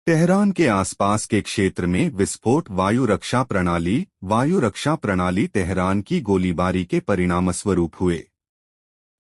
Tehran के आसपास के क्षेत्र में विस्फोट। वायु रक्षा प्रणाली तेहरान की गोलीबारी के परिणामस्वरूप हुए।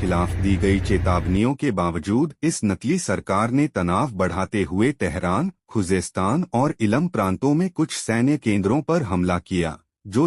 खिलाफ दी गई चेतावनियों के बावजूद इस नकली सरकार ने तनाव बढ़ाते हुए तेहरान, खुजेस्तान और इलम प्रांतों में कुछ सैन्य केंद्रों पर हमला किया, जो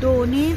2:30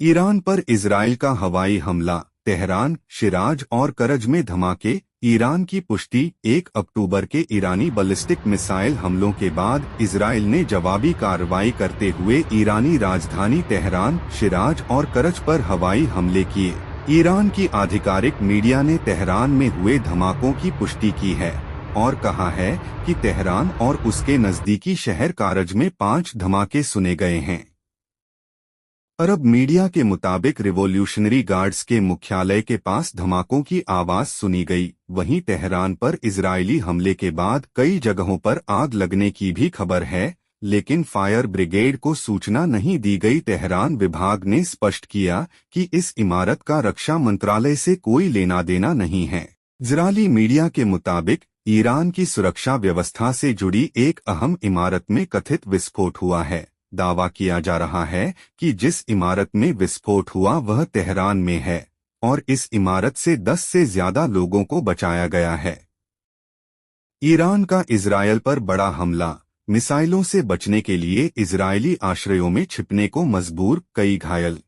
ईरान पर इजराइल का हवाई हमला। तेहरान, शिराज और करज में धमाके। ईरान की पुष्टि। 1 अक्टूबर के ईरानी बैलिस्टिक मिसाइल हमलों के बाद इजराइल ने जवाबी कार्रवाई करते हुए ईरानी राजधानी तेहरान, शिराज और करज पर हवाई हमले किए। ईरान की आधिकारिक मीडिया ने तेहरान में हुए धमाकों की पुष्टि की है और कहा है कि तेहरान और उसके नजदीकी शहर कारज में 5 धमाके सुने गए हैं। अरब मीडिया के मुताबिक रिवॉल्यूशनरी गार्ड्स के मुख्यालय के पास धमाकों की आवाज सुनी गई। वहीं तेहरान पर इजरायली हमले के बाद कई जगहों पर आग लगने की भी खबर है, लेकिन फायर ब्रिगेड को सूचना नहीं दी गई। तेहरान विभाग ने स्पष्ट किया कि इस इमारत का रक्षा मंत्रालय से कोई लेना देना नहीं है। इजरायली मीडिया के मुताबिक ईरान की सुरक्षा व्यवस्था से जुड़ी एक अहम इमारत में कथित विस्फोट हुआ है। दावा किया जा रहा है कि जिस इमारत में विस्फोट हुआ वह तेहरान में है और इस इमारत से 10 से ज्यादा लोगों को बचाया गया है। ईरान का इजरायल पर बड़ा हमला। मिसाइलों से बचने के लिए इजरायली आश्रयों में छिपने को मजबूर, कई घायल।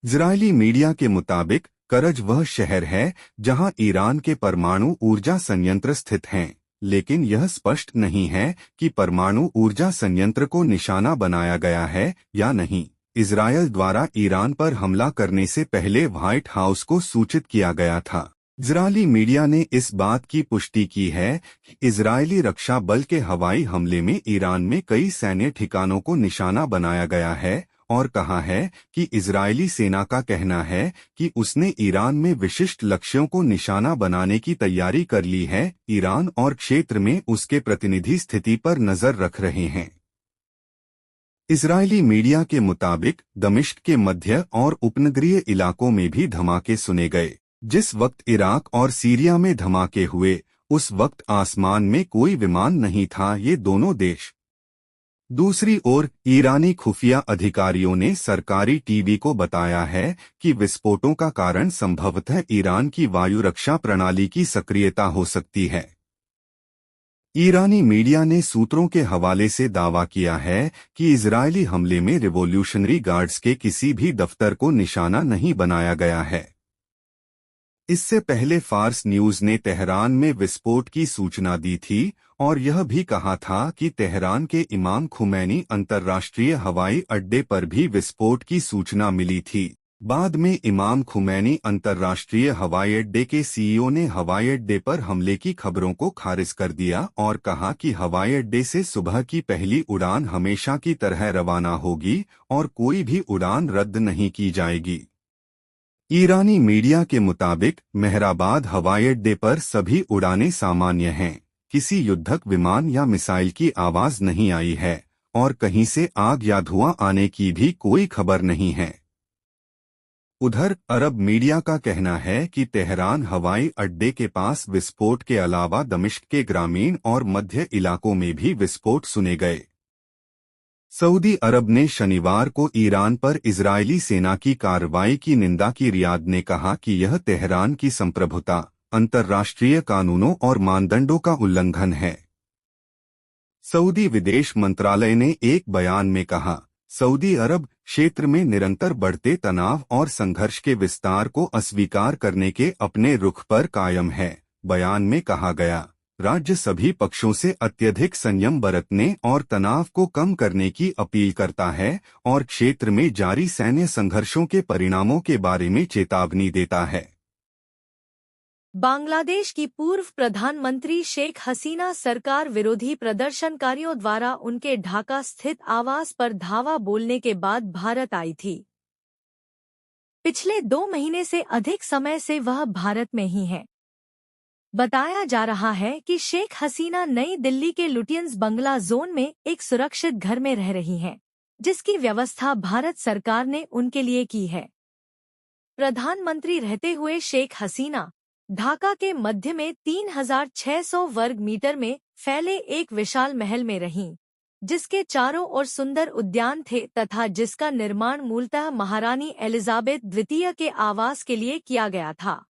इजरायली मीडिया के मुताबिक करज वह शहर है जहां ईरान के परमाणु ऊर्जा संयंत्र स्थित हैं, लेकिन यह स्पष्ट नहीं है कि परमाणु ऊर्जा संयंत्र को निशाना बनाया गया है या नहीं। इजरायल द्वारा ईरान पर हमला करने से पहले व्हाइट हाउस को सूचित किया गया था। इजरायली मीडिया ने इस बात की पुष्टि की है कि इजरायली रक्षा बल के हवाई हमले में ईरान में कई सैन्य ठिकानों को निशाना बनाया गया है और कहा है कि इजरायली सेना का कहना है कि उसने ईरान में विशिष्ट लक्ष्यों को निशाना बनाने की तैयारी कर ली है। ईरान और क्षेत्र में उसके प्रतिनिधि स्थिति पर नजर रख रहे हैं। इजरायली मीडिया के मुताबिक दमिश्क के मध्य और उपनगरीय इलाकों में भी धमाके सुने गए। जिस वक्त इराक और सीरिया में धमाके हुए उस वक्त आसमान में कोई विमान नहीं था ये दोनों देश। दूसरी ओर ईरानी खुफिया अधिकारियों ने सरकारी टीवी को बताया है कि विस्फोटों का कारण संभवतः ईरान की वायु रक्षा प्रणाली की सक्रियता हो सकती है। ईरानी मीडिया ने सूत्रों के हवाले से दावा किया है कि इजरायली हमले में रिवॉल्यूशनरी गार्ड्स के किसी भी दफ्तर को निशाना नहीं बनाया गया है। इससे पहले फार्स न्यूज ने तेहरान में विस्फोट की सूचना दी थी और यह भी कहा था कि तेहरान के इमाम खुमैनी अंतर्राष्ट्रीय हवाई अड्डे पर भी विस्फोट की सूचना मिली थी। बाद में इमाम खुमैनी अंतर्राष्ट्रीय हवाई अड्डे के सीईओ ने हवाई अड्डे पर हमले की खबरों को खारिज कर दिया और कहा कि हवाई अड्डे से सुबह की पहली उड़ान हमेशा की तरह रवाना होगी और कोई भी उड़ान रद्द नहीं की जाएगी। ईरानी मीडिया के मुताबिक मेहराबाद हवाई अड्डे पर सभी उड़ानें सामान्य हैं। किसी युद्धक विमान या मिसाइल की आवाज नहीं आई है और कहीं से आग या धुआं आने की भी कोई खबर नहीं है। उधर अरब मीडिया का कहना है कि तेहरान हवाई अड्डे के पास विस्फोट के अलावा दमिश्क के ग्रामीण और मध्य इलाकों में भी विस्फोट सुने गए। सऊदी अरब ने शनिवार को ईरान पर इजरायली सेना की कार्रवाई की निंदा की। रियाद ने कहा कि यह तेहरान की संप्रभुता, अंतर्राष्ट्रीय कानूनों और मानदंडों का उल्लंघन है। सऊदी विदेश मंत्रालय ने एक बयान में कहा, सऊदी अरब क्षेत्र में निरंतर बढ़ते तनाव और संघर्ष के विस्तार को अस्वीकार करने के अपने रुख पर कायम है। बयान में कहा गया, राज्य सभी पक्षों से अत्यधिक संयम बरतने और तनाव को कम करने की अपील करता है और क्षेत्र में जारी सैन्य संघर्षों के परिणामों के बारे में चेतावनी देता है। बांग्लादेश की पूर्व प्रधानमंत्री शेख हसीना सरकार विरोधी प्रदर्शनकारियों द्वारा उनके ढाका स्थित आवास पर धावा बोलने के बाद भारत आई थी। पिछले 2 महीने से अधिक समय से वह भारत में ही है। बताया जा रहा है कि शेख हसीना नई दिल्ली के लुटियंस बंगला जोन में एक सुरक्षित घर में रह रही हैं, जिसकी व्यवस्था भारत सरकार ने उनके लिए की है। प्रधानमंत्री रहते हुए शेख हसीना ढाका के मध्य में 3600 वर्ग मीटर में फैले एक विशाल महल में रहीं, जिसके चारों ओर सुंदर उद्यान थे तथा जिसका निर्माण मूलतः महारानी एलिजाबेथ द्वितीय के आवास के लिए किया गया था।